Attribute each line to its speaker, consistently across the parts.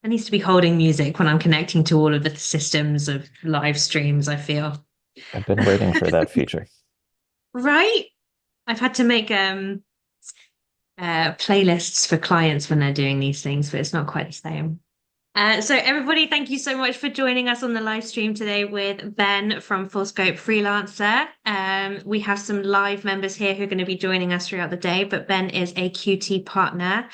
Speaker 1: I need to be holding music when I'm connecting to all of the systems of live streams, I feel.
Speaker 2: I've been waiting for that feature.
Speaker 1: Right? I've had to make playlists for clients when they're doing these things, but it's not quite the same. So everybody, thank you so much for joining us on the live stream today with Ben from Scope Freelancer. We have some live members here who are going to be joining us throughout the day, but Ben is a QT partner,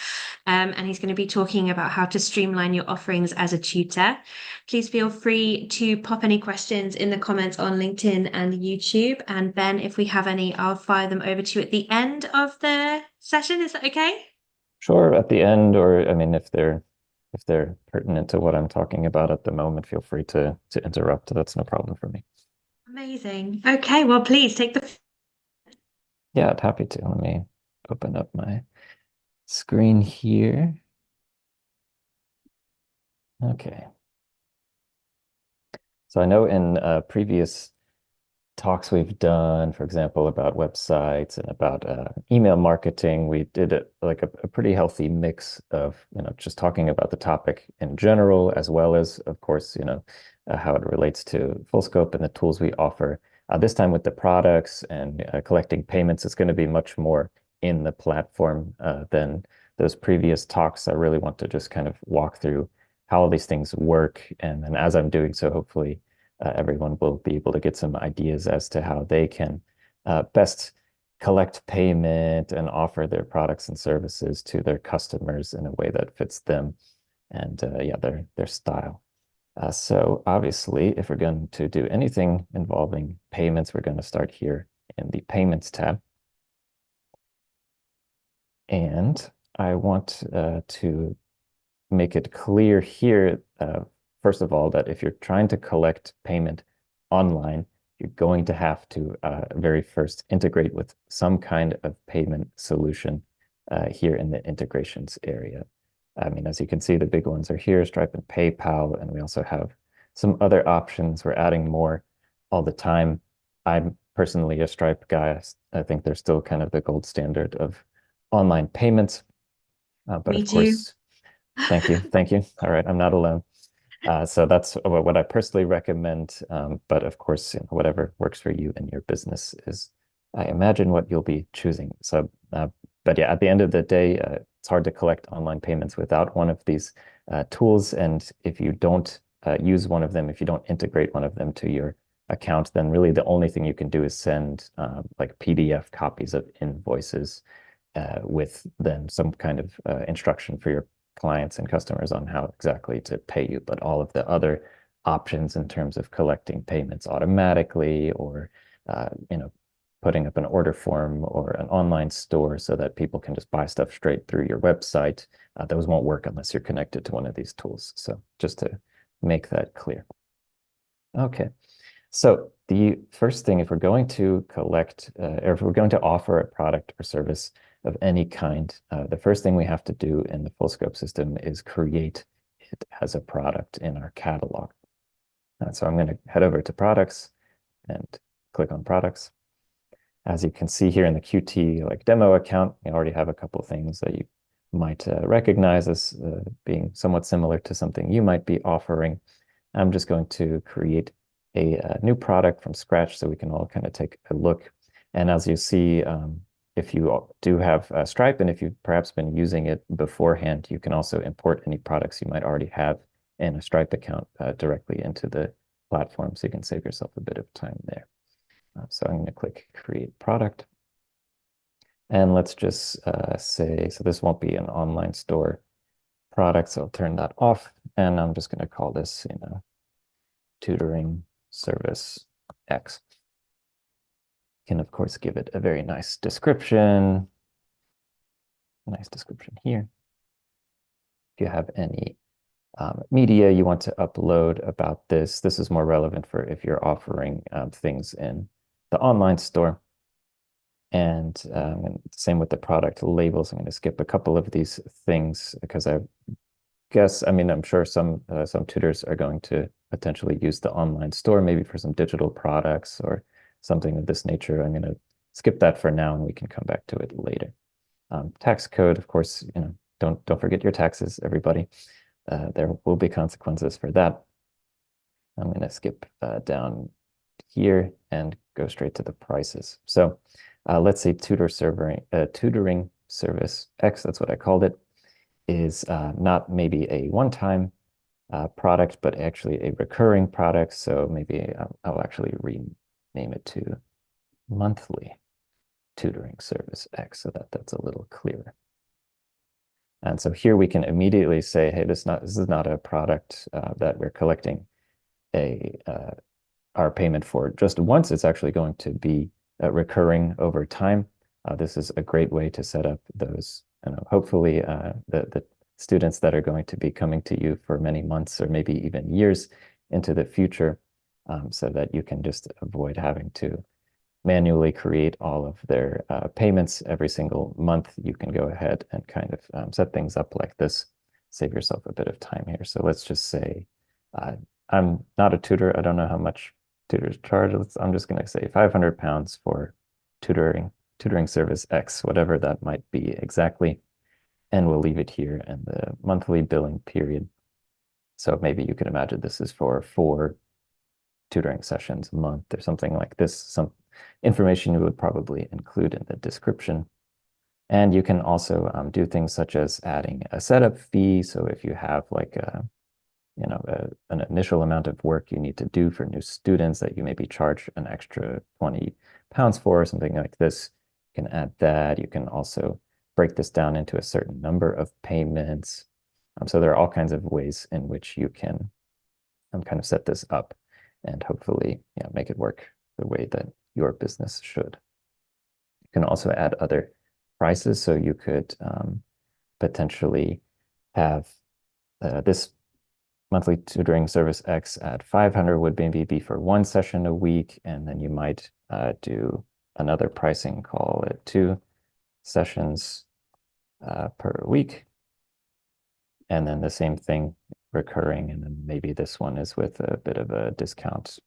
Speaker 1: and he's going to be talking about how to streamline your offerings as a tutor. Please feel free to pop any questions in the comments on LinkedIn and YouTube. And Ben, if we have any, I'll fire them over to you at the end of the session. Is that okay?
Speaker 2: Sure, at the end, or I mean, if they're pertinent to what I'm talking about at the moment, feel free to interrupt. That's no problem for me.
Speaker 1: Amazing. Okay, well, please take the.
Speaker 2: Yeah, I'd happy to. Let me open up my screen here. Okay. So I know in previous talks we've done, for example, about websites and about email marketing, we did like a pretty healthy mix of, just talking about the topic in general, as well as, of course, how it relates to Full Scope and the tools we offer. This time with the products and collecting payments, it's going to be much more in the platform than those previous talks. I really want to just kind of walk through how all these things work. And then as I'm doing so, hopefully everyone will be able to get some ideas as to how they can best collect payment and offer their products and services to their customers in a way that fits them and yeah, their style. So obviously, if we're going to do anything involving payments, we're going to start here in the Payments tab. And I want to make it clear here, first of all, that if you're trying to collect payment online, you're going to have to very first integrate with some kind of payment solution here in the integrations area. I mean, as you can see, the big ones are here, Stripe and PayPal, and we also have some other options. We're adding more all the time. I'm personally a Stripe guy. I think they're still kind of the gold standard of online payments. But
Speaker 1: Me
Speaker 2: of
Speaker 1: too.
Speaker 2: course, thank you. Thank you. All right, I'm not alone. So that's what I personally recommend. But of course, whatever works for you and your business is, I imagine, what you'll be choosing. So, but yeah, at the end of the day, it's hard to collect online payments without one of these tools. And if you don't use one of them, if you don't integrate one of them to your account, then really the only thing you can do is send like PDF copies of invoices with then some kind of instruction for your clients and customers on how exactly to pay you. But all of the other options in terms of collecting payments automatically or putting up an order form or an online store so that people can just buy stuff straight through your website, those won't work unless you're connected to one of these tools. So just to make that clear. Okay. So the first thing, if we're going to collect, or if we're going to offer a product or service of any kind, the first thing we have to do in the full scope system is create it as a product in our catalog. So I'm going to head over to products and click on products. As you can see here in the Qt like demo account, we already have a couple of things that you might recognize as being somewhat similar to something you might be offering. I'm just going to create a new product from scratch so we can all kind of take a look. And as you see, if you do have Stripe and if you've perhaps been using it beforehand, you can also import any products you might already have in a Stripe account directly into the platform, so you can save yourself a bit of time there. So I'm going to click Create Product. And let's just say, so this won't be an online store product, so I'll turn that off. And I'm just going to call this, tutoring service X. Can, of course, give it a very nice description. Nice description here. If you have any media you want to upload about this, this is more relevant for if you're offering things in the online store. And same with the product labels. I'm going to skip a couple of these things because I guess, I mean, I'm sure some tutors are going to potentially use the online store, maybe for some digital products or something of this nature. I'm going to skip that for now and we can come back to it later. Tax code, of course, don't forget your taxes, everybody. There will be consequences for that. I'm going to skip down here and go straight to the prices. So let's say tutoring service X, that's what I called it, is not maybe a one-time product, but actually a recurring product. So maybe I'll actually rename it to monthly tutoring service X so that that's a little clearer. And so here we can immediately say, hey, this is not a product that we're collecting our payment for just once. It's actually going to be recurring over time. This is a great way to set up those, hopefully the students that are going to be coming to you for many months or maybe even years into the future, so that you can just avoid having to manually create all of their payments every single month. You can go ahead and kind of set things up like this, save yourself a bit of time here. So let's just say I'm not a tutor. I don't know how much tutors charge. I'm just going to say £500 for tutoring service X, whatever that might be exactly. And we'll leave it here in the monthly billing period. So maybe you could imagine this is for 4 tutoring sessions a month or something like this. Some information you would probably include in the description. And you can also do things such as adding a setup fee. So if you have like an initial amount of work you need to do for new students that you maybe charge an extra £20 for, or something like this, you can add that. You can also break this down into a certain number of payments. So there are all kinds of ways in which you can kind of set this up and hopefully make it work the way that your business should. You can also add other prices. So you could potentially have this monthly tutoring service X at 500 would maybe be for 1 session a week, and then you might do another pricing, call it 2 sessions per week, and then the same thing recurring, and then maybe this one is with a bit of a discount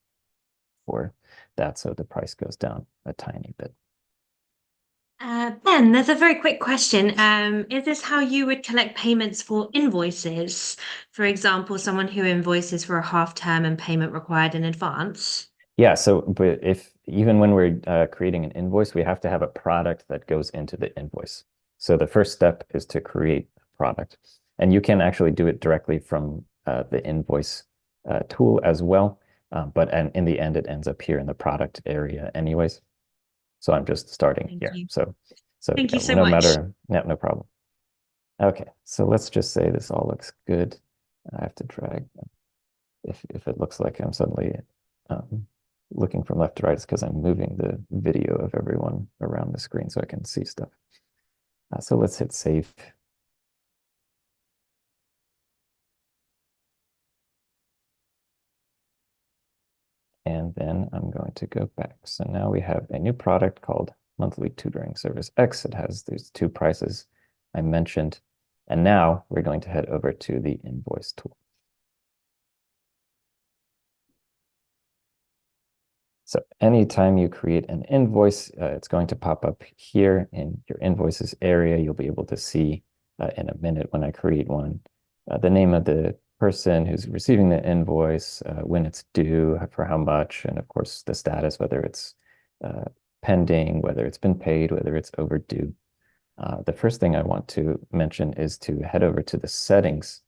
Speaker 2: for that, so the price goes down a tiny bit.
Speaker 1: Ben, there's a very quick question. Is this how you would collect payments for invoices? For example, someone who invoices for a half term and payment required in advance?
Speaker 2: Yeah, so but even when we're creating an invoice, we have to have a product that goes into the invoice. So the first step is to create a product. And you can actually do it directly from the invoice tool as well. But in the end, it ends up here in the product area anyways. So I'm just starting
Speaker 1: Thank
Speaker 2: here.
Speaker 1: you.
Speaker 2: So
Speaker 1: Thank you so
Speaker 2: no
Speaker 1: much.
Speaker 2: matter, no problem. Okay, so let's just say this all looks good. I have to drag. If it looks like I'm suddenly looking from left to right, it's because I'm moving the video of everyone around the screen so I can see stuff. So let's hit save. And then I'm going to go back. So now we have a new product called Monthly Tutoring Service X. It has these 2 prices I mentioned. And now we're going to head over to the invoice tool. So anytime you create an invoice, it's going to pop up here in your invoices area. You'll be able to see in a minute when I create one, the name of the person who's receiving the invoice, when it's due, for how much, and of course the status, whether it's pending, whether it's been paid, whether it's overdue. The first thing I want to mention is to head over to the settings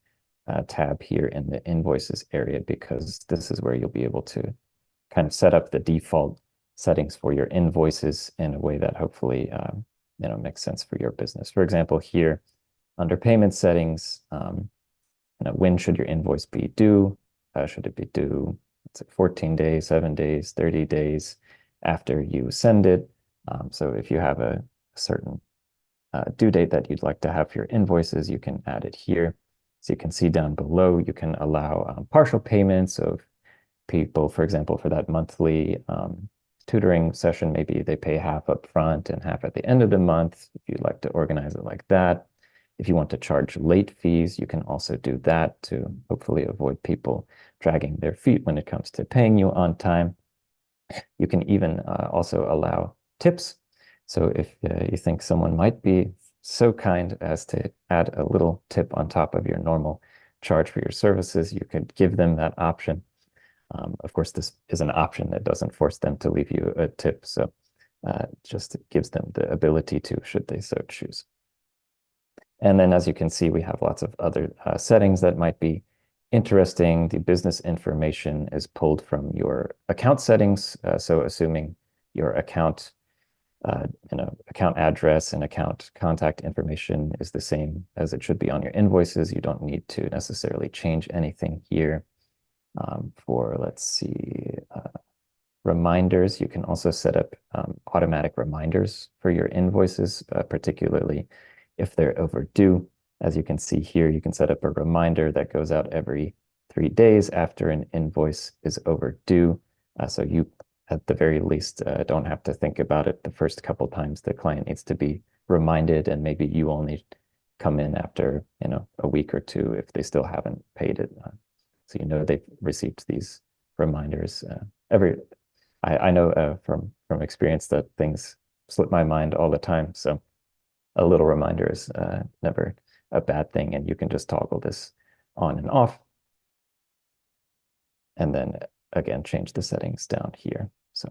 Speaker 2: tab here in the invoices area, because this is where you'll be able to kind of set up the default settings for your invoices in a way that hopefully makes sense for your business. For example, here under payment settings, when should your invoice be due? Should it be due, let's say 14 days, 7 days, 30 days after you send it? So if you have a certain due date that you'd like to have for your invoices, you can add it here. So you can see down below, you can allow partial payments of people, for example, for that monthly tutoring session, maybe they pay half up front and half at the end of the month, if you'd like to organize it like that. If you want to charge late fees, you can also do that to hopefully avoid people dragging their feet when it comes to paying you on time. You can even also allow tips. So if you think someone might be so kind as to add a little tip on top of your normal charge for your services, you could give them that option. Of course, this is an option that doesn't force them to leave you a tip, so just gives them the ability to, should they so choose. And then, as you can see, we have lots of other settings that might be interesting. The business information is pulled from your account settings. So assuming your account, account address and account contact information is the same as it should be on your invoices, you don't need to necessarily change anything here. For, let's see, reminders, you can also set up automatic reminders for your invoices, particularly if they're overdue. As you can see here, you can set up a reminder that goes out every 3 days after an invoice is overdue. So you, at the very least, don't have to think about it the first couple times. The client needs to be reminded, and maybe you only come in after, a week or two if they still haven't paid it. So they've received these reminders I know from experience that things slip my mind all the time. So a little reminder is never a bad thing, and you can just toggle this on and off. And then again, change the settings down here. So,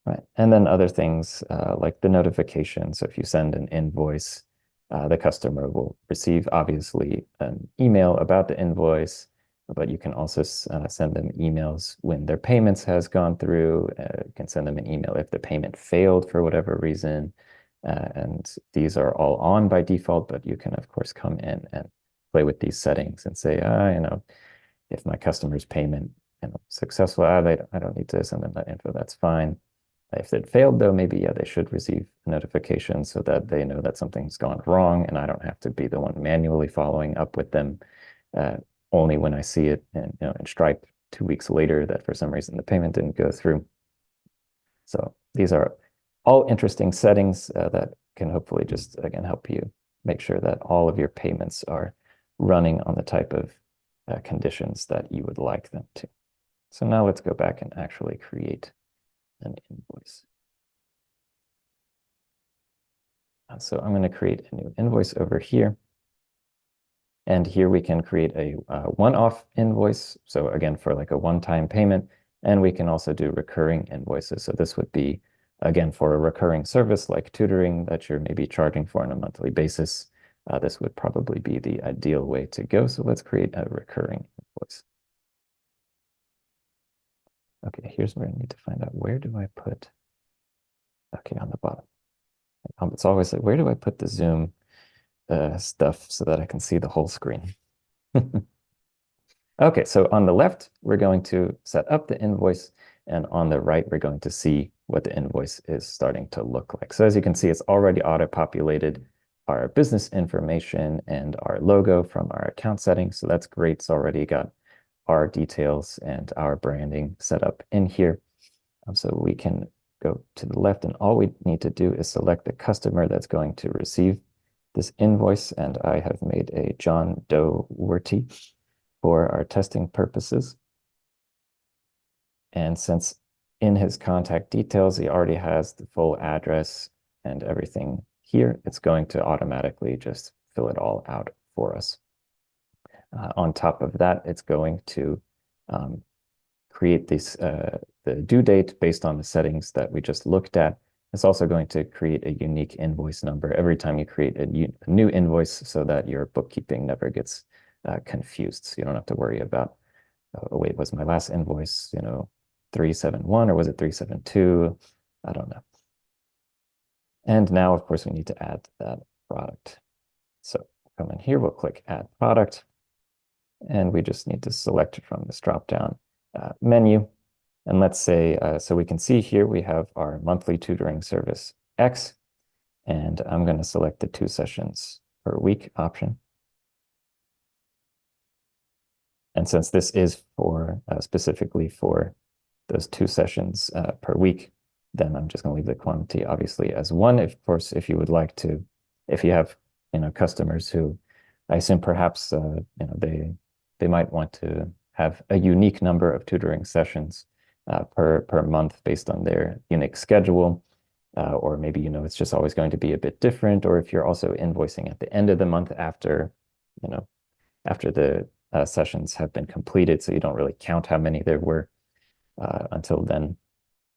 Speaker 2: right. And then other things like the notification. So if you send an invoice, the customer will receive, obviously, an email about the invoice, but you can also send them emails when their payments has gone through. You can send them an email if the payment failed for whatever reason. And these are all on by default, but you can, of course, come in and play with these settings and say, if my customer's payment successful, I don't need to send them that info, that's fine. If it failed, though, maybe, they should receive a notification so that they know that something's gone wrong, and I don't have to be the one manually following up with them only when I see it in Stripe 2 weeks later that for some reason the payment didn't go through. So these are all interesting settings that can hopefully just, again, help you make sure that all of your payments are running on the type of conditions that you would like them to. So now let's go back and actually create an invoice. So I'm going to create a new invoice over here. And here we can create a one-off invoice. So again, for like a one-time payment. And we can also do recurring invoices. So this would be, again, for a recurring service like tutoring that you're maybe charging for on a monthly basis. This would probably be the ideal way to go. So let's create a recurring invoice. Okay, here's where I need to find out, where do I put, okay, on the bottom. It's always like, where do I put the Zoom stuff so that I can see the whole screen? Okay, so on the left, we're going to set up the invoice, and on the right, we're going to see what the invoice is starting to look like. So as you can see, it's already auto-populated our business information and our logo from our account settings. So that's great. It's already got our details and our branding set up in here. So we can go to the left, and all we need to do is select the customer that's going to receive this invoice. And I have made a John Doe Werty for our testing purposes. And since in his contact details, he already has the full address and everything here, it's going to automatically just fill it all out for us. On top of that, it's going to create this the due date based on the settings that we just looked at. It's also going to create a unique invoice number every time you create a new invoice, so that your bookkeeping never gets confused. So you don't have to worry about, oh, wait, was my last invoice, 371 or was it 372? I don't know. And now, of course, we need to add that product. So come in here, we'll click Add Product, and we just need to select it from this drop-down menu. And let's say, so we can see here we have our monthly tutoring service X, and I'm going to select the 2 sessions per week option. And since this is for specifically for those 2 sessions per week, then I'm just going to leave the quantity obviously as 1. Of course, if you would like to, if you have customers who, I assume perhaps they might want to have a unique number of tutoring sessions per month based on their unique schedule, or maybe you know it's just always going to be a bit different, or if you're also invoicing at the end of the month after, you know, after the sessions have been completed, so you don't really count how many there were until then.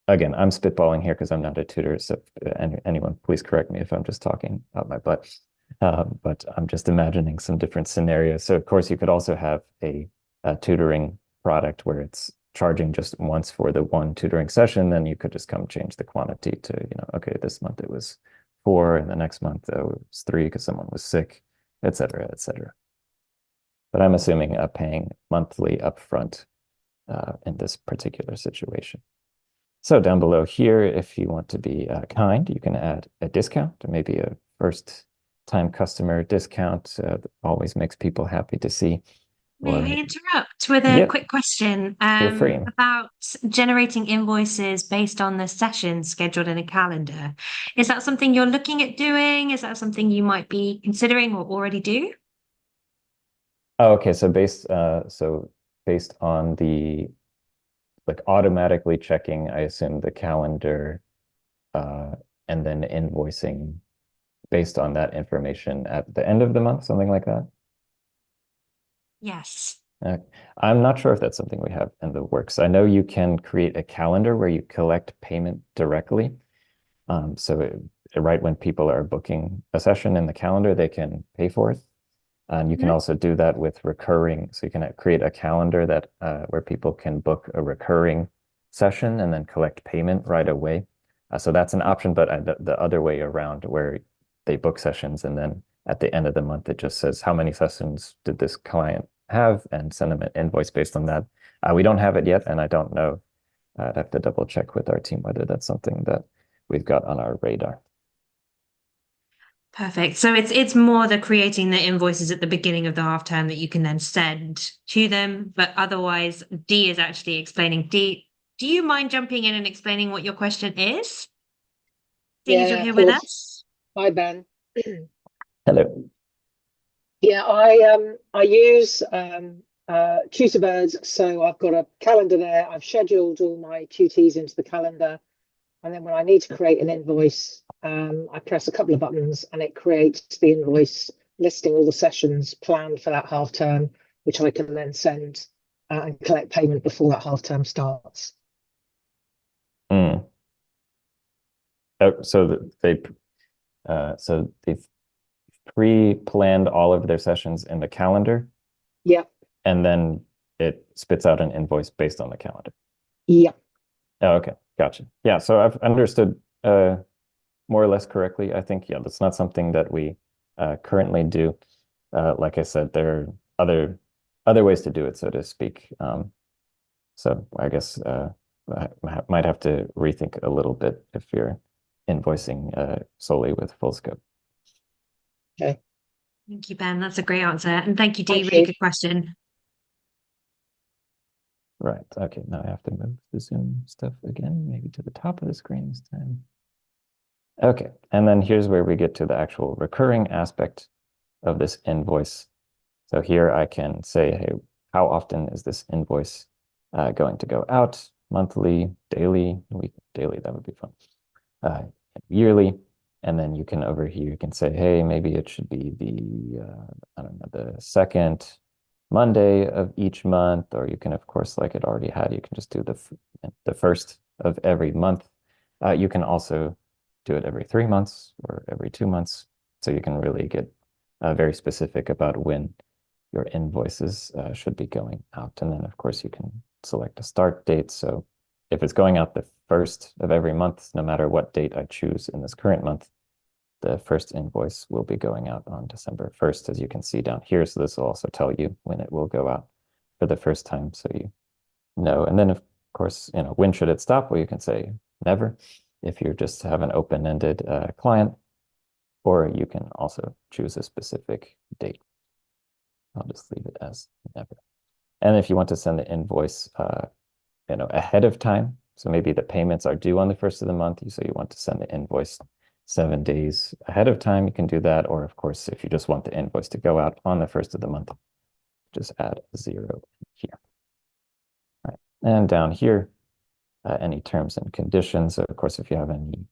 Speaker 2: Again, I'm spitballing here because I'm not a tutor, so anyone, please correct me if I'm just talking out my butt. But I'm just imagining some different scenarios. So of course, you could also have a tutoring product where it's charging just once for the one tutoring session. Then you could just come change the quantity to, you know, okay, this month it was 4, and the next month it was 3 because someone was sick, et cetera, et cetera. But I'm assuming paying monthly upfront in this particular situation. So down below here, if you want to be kind, you can add a discount, or maybe a first time customer discount. That always makes people happy to see.
Speaker 1: May
Speaker 2: Or
Speaker 1: I interrupt with a
Speaker 2: yep,
Speaker 1: quick question
Speaker 2: feel free.
Speaker 1: about generating invoices based on the sessions scheduled in a calendar? Is that something you're looking at doing? Is that something you might be considering or already do?
Speaker 2: Oh, okay, so based on the like automatically checking, I assume the calendar uh, and then invoicing based on that information at the end of the month, something like that.
Speaker 1: Yes.
Speaker 2: Uh, I'm not sure if that's something we have in the works. I know you can create a calendar where you collect payment directly. Right when people are booking a session in the calendar, they can pay for it. And you can
Speaker 1: Mhm.
Speaker 2: also do that with recurring. So you can create a calendar that where people can book a recurring session and then collect payment right away. So that's an option, but the other way around where they book sessions and then at the end of the month, it just says how many sessions did this client have and send them an invoice based on that. We don't have it yet, and I don't know. I'd have to double check with our team whether that's something that we've got on our radar.
Speaker 1: Perfect. So it's more the creating the invoices at the beginning of the half term that you can then send to them. But otherwise, D is actually explaining. D, do you mind jumping in and explaining what your question is? Seeing as you're
Speaker 3: Yeah,
Speaker 1: here
Speaker 3: of
Speaker 1: with
Speaker 3: course.
Speaker 1: us.
Speaker 3: Hi, Ben.
Speaker 2: Hello.
Speaker 3: Yeah, I use Tutorbirds, so I've got a calendar there. I've scheduled all my tutees into the calendar, and then when I need to create an invoice, I press a couple of buttons and it creates the invoice listing all the sessions planned for that half term, which I can then send and collect payment before that half term starts.
Speaker 2: Mm. Oh, so they've pre-planned all of their sessions in the calendar,
Speaker 3: Yeah,
Speaker 2: and then it spits out an invoice based on the calendar.
Speaker 3: yeah.
Speaker 2: Oh, okay, gotcha. Yeah, so I've understood more or less correctly. I think, yeah, that's not something that we currently do. Like I said, there are other ways to do it, so to speak. So I guess I might have to rethink a little bit if you're invoicing solely with full scope.
Speaker 3: Okay,
Speaker 1: Thank you, Ben. That's a great answer. And thank you, Dee.
Speaker 3: thank
Speaker 1: Really
Speaker 3: you.
Speaker 1: good question.
Speaker 2: Right. Okay. Now I have to move the Zoom stuff again, maybe to the top of the screen this time. Okay. And then here's where we get to the actual recurring aspect of this invoice. So here I can say, hey, how often is this invoice going to go out? Monthly, daily, daily, that would be fun. Yearly. And then you can over here, you can say, hey, maybe it should be the, I don't know, the second Monday of each month, or you can, of course, like it already had, you can just do the first of every month. You can also do it every 3 months or every 2 months. So you can really get very specific about when your invoices should be going out. And then, of course, you can select a start date. So if it's going out the first of every month, no matter what date I choose in this current month, the first invoice will be going out on December 1st, as you can see down here. So this will also tell you when it will go out for the first time, so you know. And then, of course, you know, when should it stop? Well, you can say never if you just have an open-ended client, or you can also choose a specific date. I'll just leave it as never. And if you want to send the invoice, you know, ahead of time, so maybe the payments are due on the first of the month, so you want to send the invoice 7 days ahead of time, you can do that. Or of course, if you just want the invoice to go out on the first of the month, just add a 0 here. All right. And down here, any terms and conditions. So of course, if you have any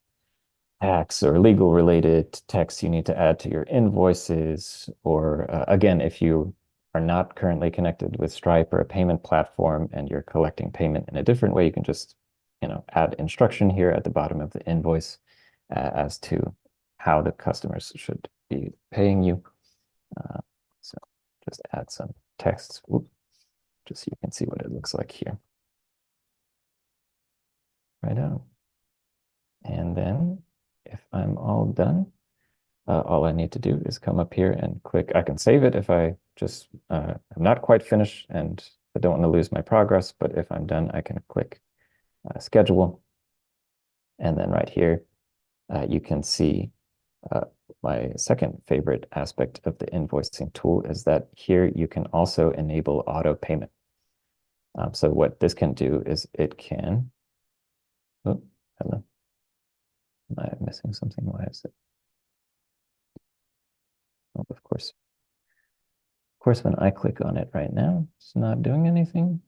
Speaker 2: tax or legal related text you need to add to your invoices, or again, if you are not currently connected with Stripe or a payment platform and you're collecting payment in a different way, you can just, add instruction here at the bottom of the invoice as to how the customers should be paying you. So just add some text, just so you can see what it looks like here. Right on. And then if I'm all done, all I need to do is come up here and click. I can save it if I just I'm not quite finished and I don't want to lose my progress, but if I'm done, I can click schedule. And then right here, you can see my second favorite aspect of the invoicing tool is that here you can also enable auto payment. So what this can do is it can, oh, hello. Am I missing something? Why is it? Oh, of course. Of course, when I click on it right now, it's not doing anything.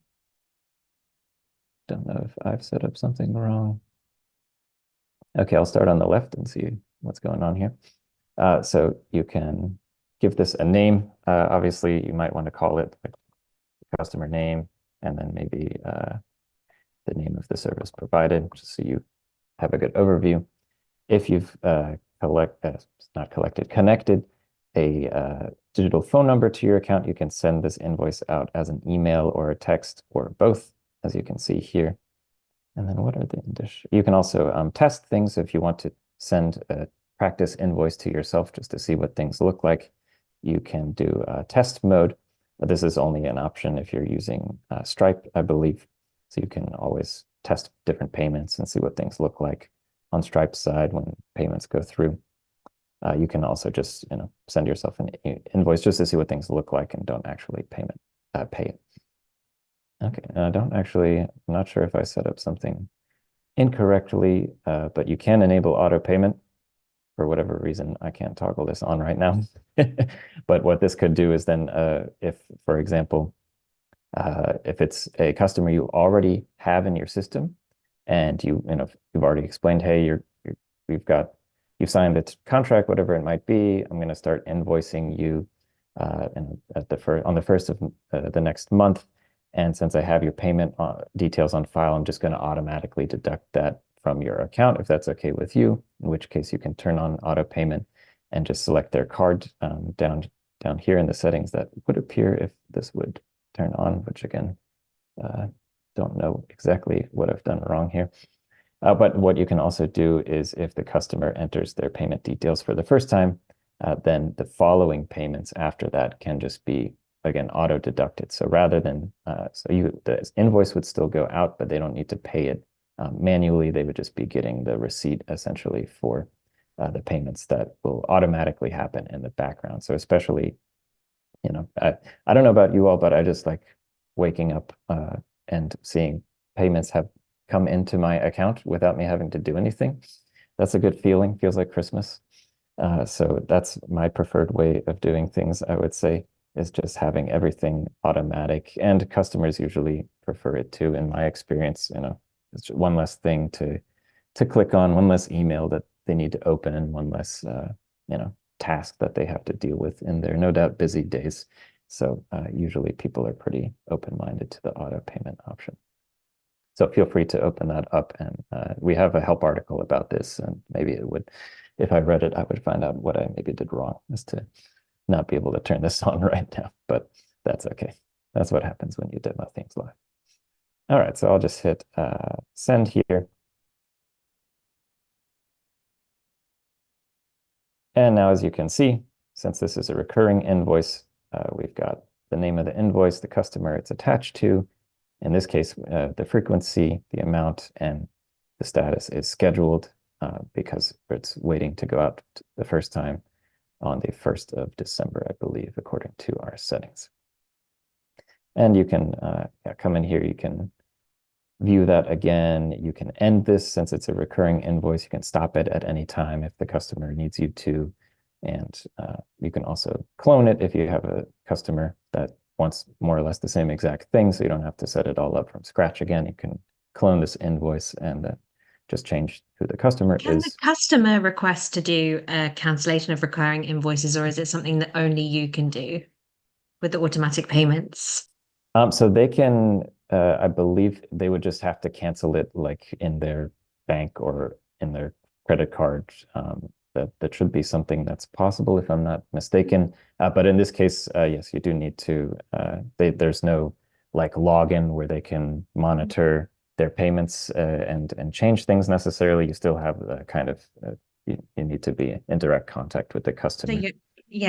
Speaker 2: Don't know if I've set up something wrong. Okay, I'll start on the left and see what's going on here. So you can give this a name. Obviously, you might want to call it like customer name and then maybe the name of the service provided, just so you have a good overview. If you've connected a digital phone number to your account, you can send this invoice out as an email or a text or both, as you can see here. And then what are the additional? You can also test things. If you want to send a practice invoice to yourself just to see what things look like, you can do test mode. This is only an option if you're using Stripe, I believe. So you can always test different payments and see what things look like on Stripe's side when payments go through. You can also just send yourself an invoice just to see what things look like and don't actually pay it. Okay, I'm not sure if I set up something incorrectly, but you can enable auto payment. For whatever reason, I can't toggle this on right now. But what this could do is then, if, for example, if it's a customer you already have in your system, and you've already explained, hey, you've signed the contract, whatever it might be. I'm going to start invoicing you on the first of the next month. And since I have your payment details on file, I'm just going to automatically deduct that from your account, if that's okay with you, in which case you can turn on auto payment and just select their card down here in the settings that would appear if this would turn on, which again, don't know exactly what I've done wrong here. But what you can also do is if the customer enters their payment details for the first time, then the following payments after that can just be, again, auto deducted. So rather than, the invoice would still go out, but they don't need to pay it manually. They would just be getting the receipt essentially for the payments that will automatically happen in the background. So especially, I don't know about you all, but I just like waking up and seeing payments have come into my account without me having to do anything. That's a good feeling. Feels like Christmas. So that's my preferred way of doing things, I would say, is just having everything automatic. And customers usually prefer it too, in my experience. It's just one less thing to click on, one less email that they need to open, and one less task that they have to deal with in their no doubt busy days. So usually people are pretty open-minded to the auto payment option. So feel free to open that up, and we have a help article about this, and maybe it would, if I read it, I would find out what I maybe did wrong as to not be able to turn this on right now, but that's okay. That's what happens when you demo things live. All right, so I'll just hit send here. And now, as you can see, since this is a recurring invoice, we've got the name of the invoice, the customer it's attached to. In this case, the frequency, the amount, and the status is scheduled because it's waiting to go out the first time on the 1st of December, I believe, according to our settings. And you can come in here, you can view that again. You can end this since it's a recurring invoice. You can stop it at any time if the customer needs you to. And you can also clone it if you have a customer that wants more or less the same exact thing, so you don't have to set it all up from scratch again. You can clone this invoice and then just change who the customer
Speaker 1: Can the
Speaker 2: is.
Speaker 1: customer request to do a cancellation of recurring invoices, or is it something that only you can do with the automatic payments?
Speaker 2: So they can, I believe they would just have to cancel it like in their bank or in their credit card. That should be something that's possible if I'm not mistaken. But in this case, yes, you do need to, there's no like login where they can monitor their payments and change things necessarily. You still have the kind of, you need to be in direct contact with the
Speaker 1: So
Speaker 2: customer.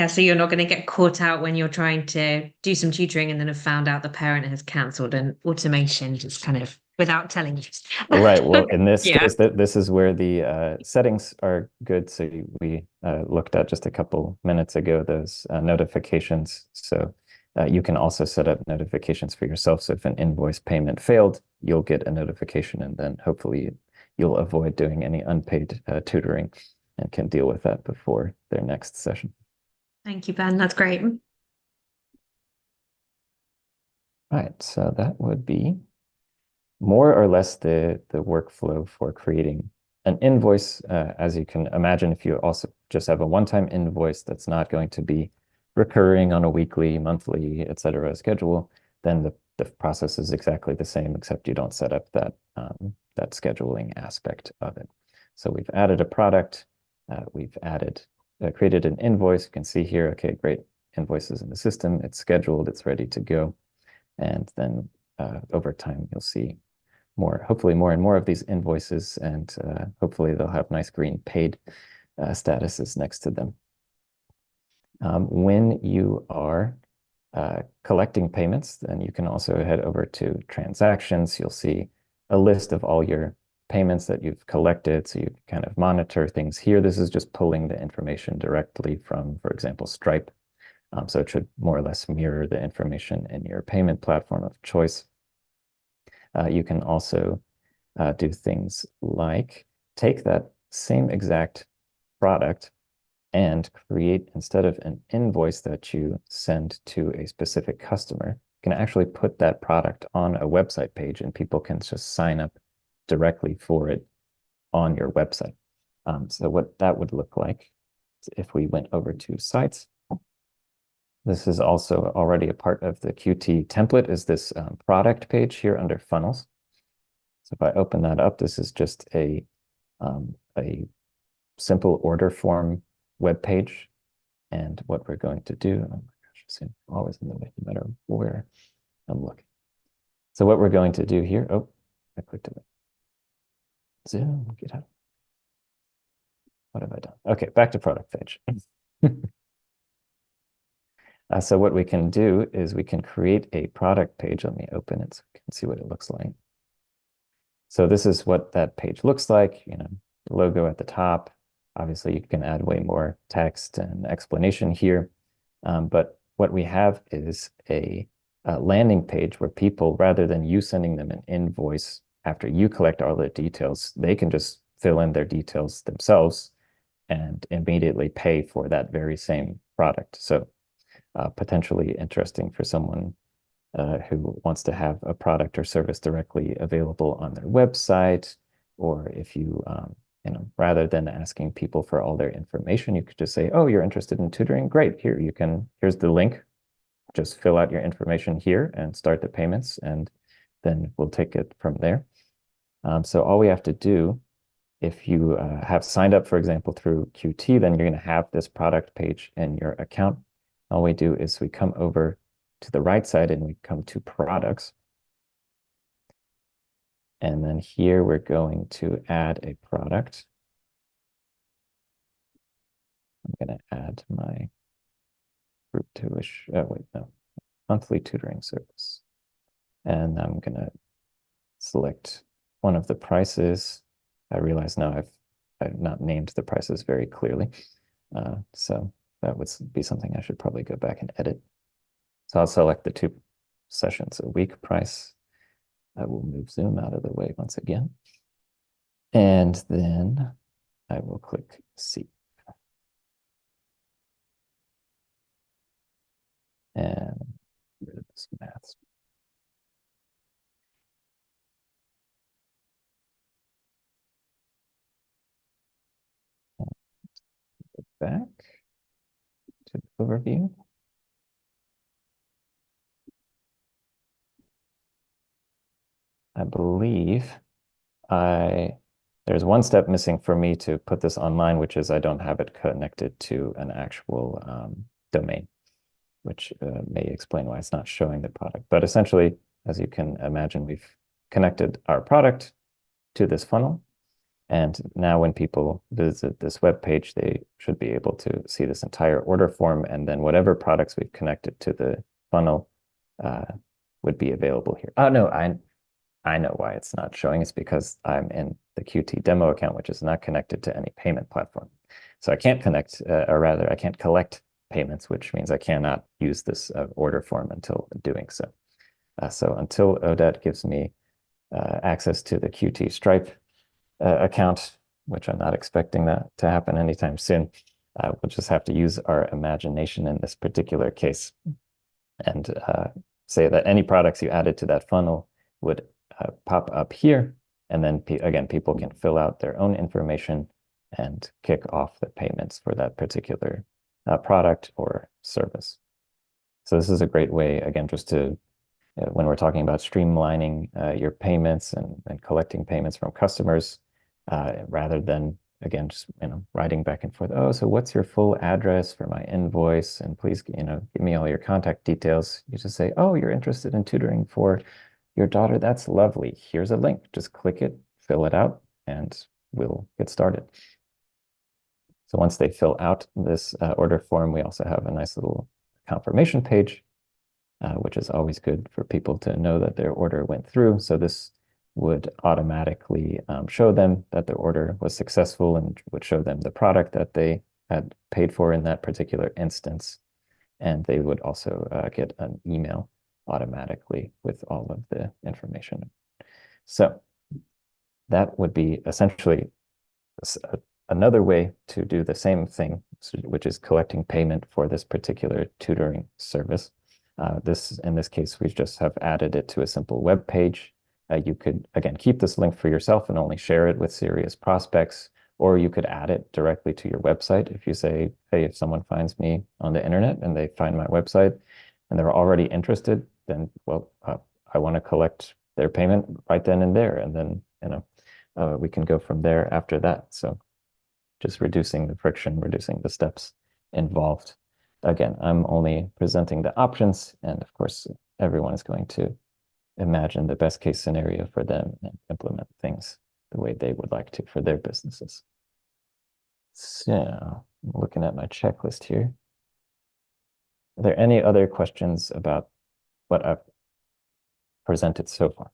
Speaker 1: so you're not going to get caught out when you're trying to do some tutoring and then have found out the parent has cancelled, and automation just kind of without telling you.
Speaker 2: Right. Well, in this
Speaker 1: Yeah.
Speaker 2: case, this is where the settings are good. So we looked at just a couple minutes ago, those notifications. So you can also set up notifications for yourself. So if an invoice payment failed, you'll get a notification, and then hopefully you'll avoid doing any unpaid tutoring and can deal with that before their next session.
Speaker 1: Thank you, Ben. That's great.
Speaker 2: Right. So that would be more or less the workflow for creating an invoice. As you can imagine, if you also just have a one-time invoice that's not going to be recurring on a weekly, monthly, etc. schedule, then the process is exactly the same, except you don't set up that that scheduling aspect of it. So we've added a product, we've added created an invoice. You can see here, okay, great, invoices in the system, it's scheduled, it's ready to go. And then over time, you'll see hopefully more and more of these invoices, and hopefully they'll have nice green paid statuses next to them. When you are collecting payments, then you can also head over to transactions. You'll see a list of all your payments that you've collected, so you kind of monitor things here. This is just pulling the information directly from, for example, Stripe. So it should more or less mirror the information in your payment platform of choice. You can also do things like take that same exact product and create, instead of an invoice that you send to a specific customer, you can actually put that product on a website page and people can just sign up directly for it on your website. So what that would look like if we went over to sites. This is also already a part of the Qt template, is this product page here under funnels. So if I open that up, this is just a simple order form web page. And what we're going to do, oh my gosh, I'm always in the way, no matter where I'm looking. So what we're going to do here, oh, I clicked it. Zoom, get out. What have I done? Okay, back to product page. So what we can do is we can create a product page. Let me open it so we can see what it looks like. So this is what that page looks like, the logo at the top. Obviously, you can add way more text and explanation here. But what we have is a landing page where people, rather than you sending them an invoice after you collect all the details, they can just fill in their details themselves and immediately pay for that very same product. So potentially interesting for someone who wants to have a product or service directly available on their website, or if you, rather than asking people for all their information, you could just say, oh, you're interested in tutoring? Great, here's the link. Just fill out your information here and start the payments, and then we'll take it from there. So all we have to do, if you have signed up, for example, through Qt, then you're going to have this product page in your account. All we do is we come over to the right side and we come to products. And then here we're going to add a product. I'm going to add my group tuition, monthly tutoring service. And I'm going to select one of the prices. I realize now I've not named the prices very clearly. So that would be something I should probably go back and edit. So I'll select the 2 sessions a week price. I will move Zoom out of the way once again. And then I will click see. And get rid of this math. back to the overview. I believe there's one step missing for me to put this online, which is I don't have it connected to an actual domain, which may explain why it's not showing the product. But essentially, as you can imagine, we've connected our product to this funnel. And now when people visit this web page, they should be able to see this entire order form, and then whatever products we've connected to the funnel would be available here. Oh, no, I know why it's not showing. It's because I'm in the Qt demo account, which is not connected to any payment platform. So I can't connect, or rather, I can't collect payments, which means I cannot use this order form until doing so. So until Odette gives me access to the Qt Stripe account, which I'm not expecting that to happen anytime soon, we'll just have to use our imagination in this particular case and say that any products you added to that funnel would pop up here. And then again, people can fill out their own information and kick off the payments for that particular product or service. So this is a great way, again, just to, when we're talking about streamlining your payments and collecting payments from customers, rather than, again, just, writing back and forth, oh, so what's your full address for my invoice? And please, give me all your contact details. You just say, oh, you're interested in tutoring for your daughter. That's lovely. Here's a link. Just click it, fill it out, and we'll get started. So once they fill out this order form, we also have a nice little confirmation page, which is always good for people to know that their order went through. So this would automatically show them that their order was successful and would show them the product that they had paid for in that particular instance. And they would also get an email automatically with all of the information. So that would be essentially another way to do the same thing, which is collecting payment for this particular tutoring service. In this case, we just have added it to a simple web page. You could, again, keep this link for yourself and only share it with serious prospects, or you could add it directly to your website. If you say, hey, if someone finds me on the internet and they find my website and they're already interested, then, well, I want to collect their payment right then and there. And then, we can go from there after that. So just reducing the friction, reducing the steps involved. Again, I'm only presenting the options, and of course, everyone is going to imagine the best case scenario for them and implement things the way they would like to for their businesses. So I'm looking at my checklist here. Are there any other questions about what I've presented so far?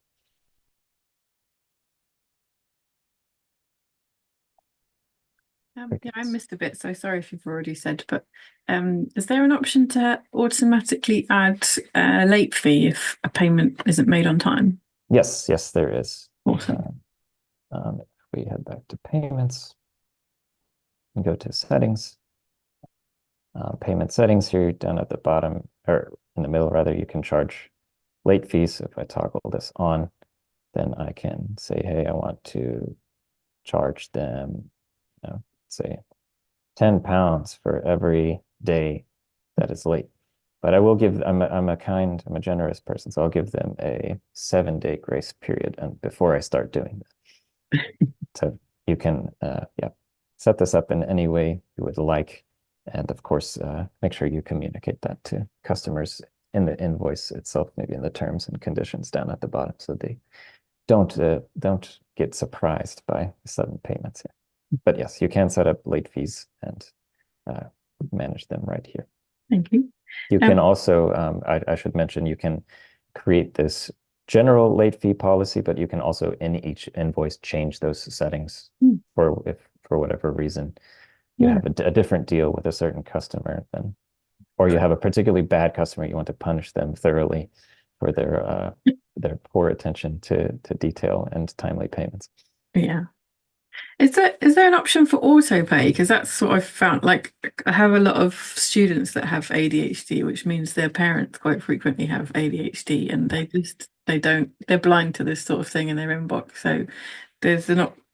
Speaker 4: Yeah, I missed a bit, so sorry if you've already said, but is there an option to automatically add a late fee if a payment isn't made on time?
Speaker 2: Yes, there is.
Speaker 4: Awesome.
Speaker 2: If we head back to payments and go to settings, payment settings here down at the bottom, or in the middle rather, you can charge late fees. If I toggle this on, then I can say, hey, I want to charge them, say £10 for every day that is late. But I will give, I'm a generous person, so I'll give them a 7-day grace period and before I start doing that. So you can set this up in any way you would like. And of course, make sure you communicate that to customers in the invoice itself, maybe in the terms and conditions down at the bottom, so they don't get surprised by sudden payments here. But yes, you can set up late fees and manage them right here.
Speaker 4: Thank you.
Speaker 2: You can also, I should mention, you can create this general late fee policy, but you can also in each invoice change those settings for whatever reason you have a different deal with a certain customer, then, or you have a particularly bad customer, you want to punish them thoroughly for their poor attention to detail and timely payments.
Speaker 4: Yeah. Is there an option for auto pay? Because that's what I've found. Like, I have a lot of students that have ADHD, which means their parents quite frequently have ADHD, and they're blind to this sort of thing in their inbox. So there's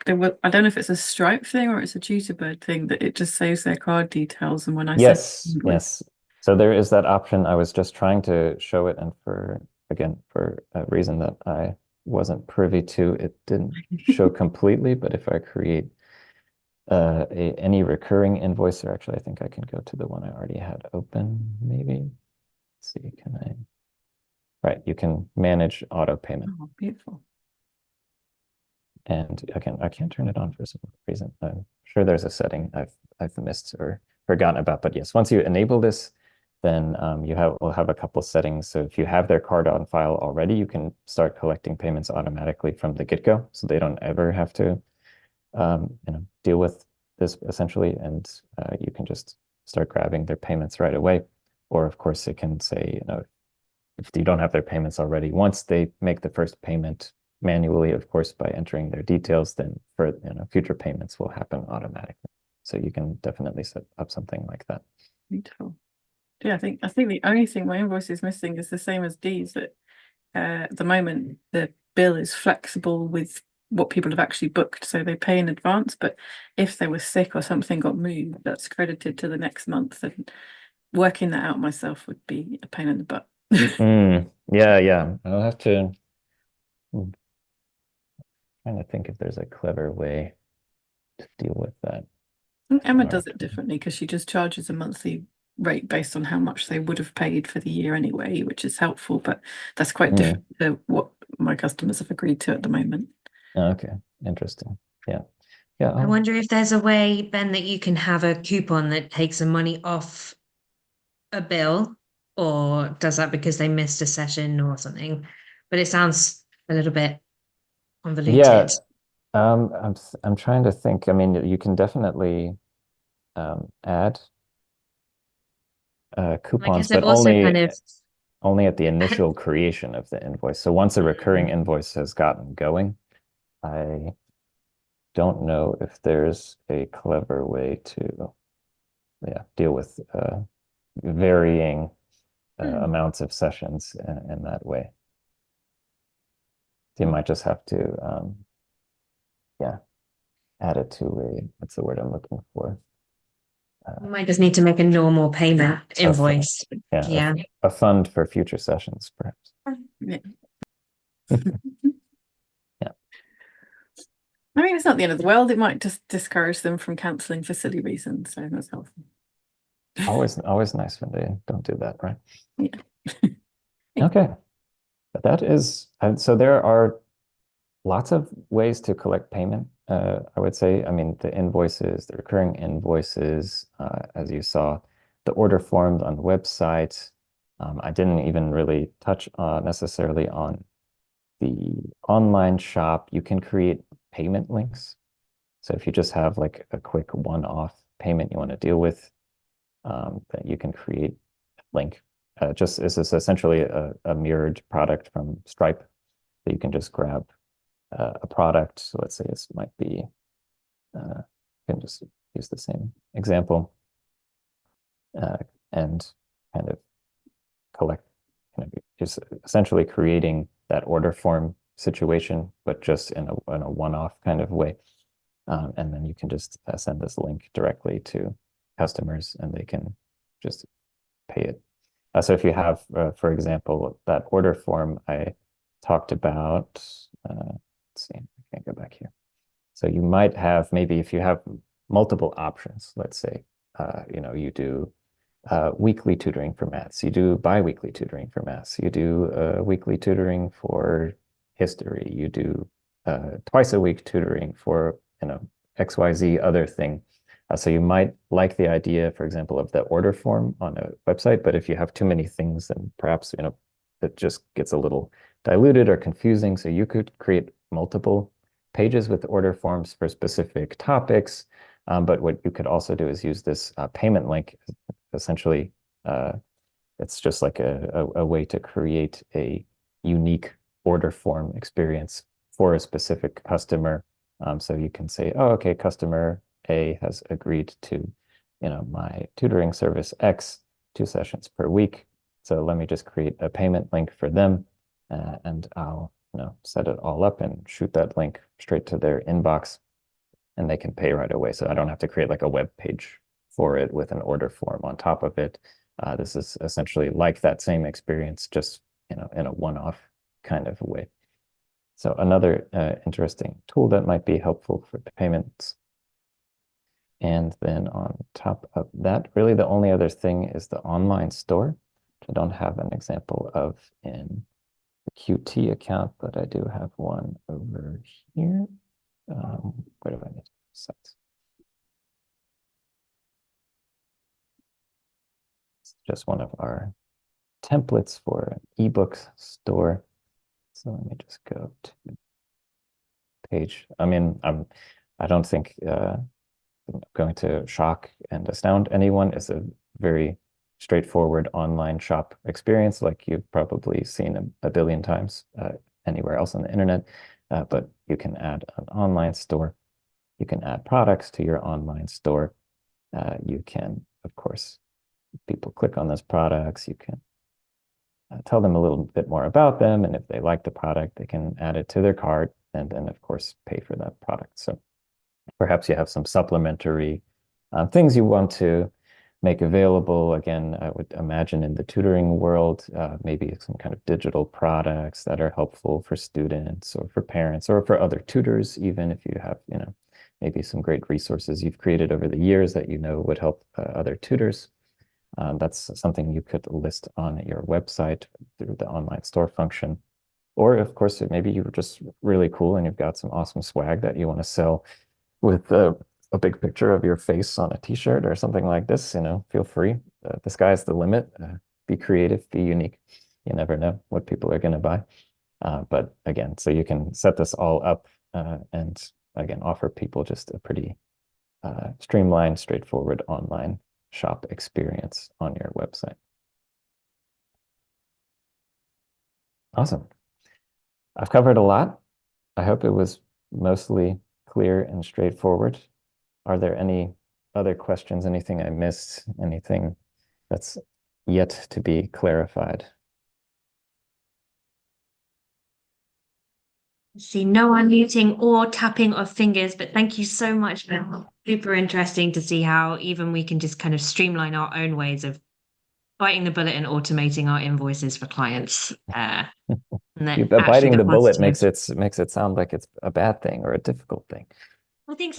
Speaker 4: I don't know if it's a Stripe thing or it's a Tutorbird thing, that it just saves their card details, and when I
Speaker 2: Yes,
Speaker 4: send
Speaker 2: yes. So there is that option. I was just trying to show it, and for a reason that I wasn't privy to, it didn't show completely. But if I create any recurring invoice, or actually I think I can go to the one I already had open, maybe. Let's see, can I? Right, you can manage auto payment.
Speaker 4: Oh, beautiful.
Speaker 2: And again, I can't turn it on for some reason. I'm sure there's a setting I've missed or forgotten about. But yes, once you enable this, then will have a couple settings. So if you have their card on file already, you can start collecting payments automatically from the get-go, so they don't ever have to deal with this essentially, and you can just start grabbing their payments right away. Or of course, it can say, if you don't have their payments already, once they make the first payment manually, of course, by entering their details, then for future payments will happen automatically. So you can definitely set up something like that.
Speaker 4: Beautiful. Yeah, I think the only thing my invoice is missing is the same as Dee's, that at the moment the bill is flexible with what people have actually booked, so they pay in advance, but if they were sick or something got moved, that's credited to the next month, and working that out myself would be a pain in the butt.
Speaker 2: Yeah. I'll have to trying to think if there's a clever way to deal with that.
Speaker 4: Emma does it differently because she just charges a monthly rate based on how much they would have paid for the year anyway, which is helpful, but that's quite different to what my customers have agreed to at the moment.
Speaker 2: Okay, interesting. Yeah.
Speaker 1: I wonder if there's a way, Ben, that you can have a coupon that takes some money off a bill, or does that because they missed a session or something? But it sounds a little bit convoluted.
Speaker 2: Yeah. I'm trying to think. I mean, you can definitely add coupons, but only at the initial creation of the invoice. So once a recurring invoice has gotten going, I don't know if there's a clever way to deal with varying amounts of sessions in that way. You might just have to add it to what's the word I'm looking for?
Speaker 1: You might just need to make a normal payment invoice.
Speaker 2: A fund for future sessions, perhaps.
Speaker 4: Yeah. Yeah. I mean, it's not the end of the world. It might just discourage them from cancelling for silly reasons, so that's helpful.
Speaker 2: Always nice when they don't do that, right?
Speaker 4: Yeah.
Speaker 2: Okay. But that is, so there are lots of ways to collect payment, I would say. I mean, the invoices, the recurring invoices, as you saw, the order forms on the website. I didn't even really touch necessarily on the online shop. You can create payment links. So if you just have like a quick one-off payment you want to deal with, then you can create a link. This is essentially a mirrored product from Stripe that you can just grab a product. So let's say this might be, you can just use the same example and kind of collect, just essentially creating that order form situation, but just in a one-off kind of way. And then you can just send this link directly to customers and they can just pay it. So if you have, for example, that order form I talked about, let's see, I can't go back here. So you might have, maybe if you have multiple options, let's say, you do weekly tutoring for maths, you do bi-weekly tutoring for maths, you do weekly tutoring for history, you do twice a week tutoring for, XYZ other thing. So you might like the idea, for example, of the order form on a website, but if you have too many things, then perhaps, it just gets a little diluted or confusing. So you could create multiple pages with order forms for specific topics. But what you could also do is use this payment link. Essentially, it's just like a way to create a unique order form experience for a specific customer. So you can say, oh, okay, customer A has agreed to, my tutoring service X, 2 sessions per week. So let me just create a payment link for them, and I'll, set it all up and shoot that link straight to their inbox. and they can pay right away. So I don't have to create like a web page for it with an order form on top of it. This is essentially like that same experience, just in a one-off kind of way. So another interesting tool that might be helpful for payments. And then on top of that, really the only other thing is the online store, which I don't have an example of in the Qt account, but I do have one over here. Where do I need sites? It's just one of our templates for an ebook store. So let me just go to page. I mean, I don't think going to shock and astound anyone. It's a very straightforward online shop experience, like you've probably seen a billion times anywhere else on the internet. But you can add an online store. You can add products to your online store. You can, of course, people click on those products. You can tell them a little bit more about them, and if they like the product, they can add it to their cart, and then, of course, pay for that product. So perhaps you have some supplementary things you want to make available. Again, I would imagine in the tutoring world, maybe some kind of digital products that are helpful for students or for parents or for other tutors, even if you have, maybe some great resources you've created over the years that would help other tutors. That's something you could list on your website through the online store function. Or, of course, maybe you're just really cool and you've got some awesome swag that you want to sell with a big picture of your face on a t-shirt or something like this. Feel free. The sky's the limit. Be creative, be unique. You never know what people are going to buy. But again, so you can set this all up and again, offer people just a pretty streamlined, straightforward online shop experience on your website. Awesome. I've covered a lot. I hope it was mostly clear and straightforward. Are there any other questions? Anything I missed? Anything that's yet to be clarified?
Speaker 1: See, no unmuting or tapping of fingers, but thank you so much. Super interesting to see how even we can just kind of streamline our own ways of biting the bullet and automating our invoices for clients. And then
Speaker 2: biting the bullet makes it sound like it's a bad thing or a difficult thing.
Speaker 1: I think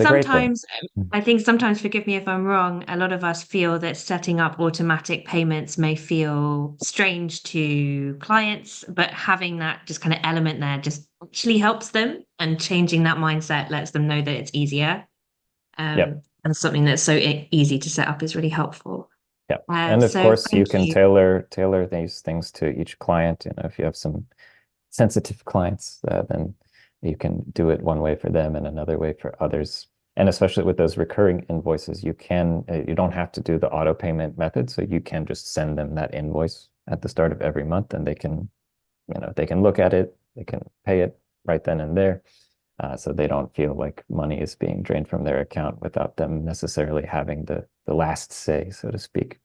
Speaker 1: sometimes, forgive me if I'm wrong, a lot of us feel that setting up automatic payments may feel strange to clients, but having that just kind of element there just actually helps them, and changing that mindset lets them know that it's easier. And something that's so easy to set up is really helpful.
Speaker 2: Yeah, and of course you can tailor these things to each client. If you have some sensitive clients, then you can do it one way for them and another way for others. And especially with those recurring invoices, you don't have to do the auto payment method. So you can just send them that invoice at the start of every month, and they can look at it, they can pay it right then and there. So they don't feel like money is being drained from their account without them necessarily having the last say, so to speak.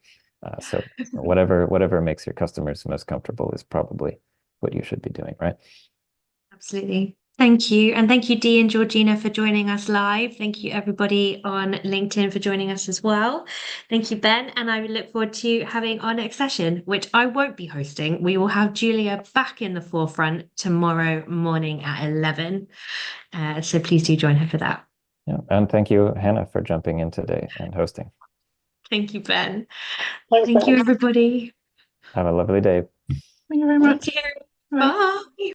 Speaker 2: So whatever makes your customers most comfortable is probably what you should be doing, right?
Speaker 1: Absolutely. Thank you. And thank you, Dee and Georgina, for joining us live. Thank you, everybody on LinkedIn, for joining us as well. Thank you, Ben. And I look forward to having our next session, which I won't be hosting. We will have Julia back in the forefront tomorrow morning at 11. So please do join her for that.
Speaker 2: Yeah. And thank you, Hannah, for jumping in today and hosting.
Speaker 1: Thank you, Ben.
Speaker 3: Thanks,
Speaker 1: Thank
Speaker 3: Ben.
Speaker 1: you, everybody.
Speaker 2: Have a lovely day.
Speaker 4: Thank you very much.
Speaker 1: Thank you. Bye.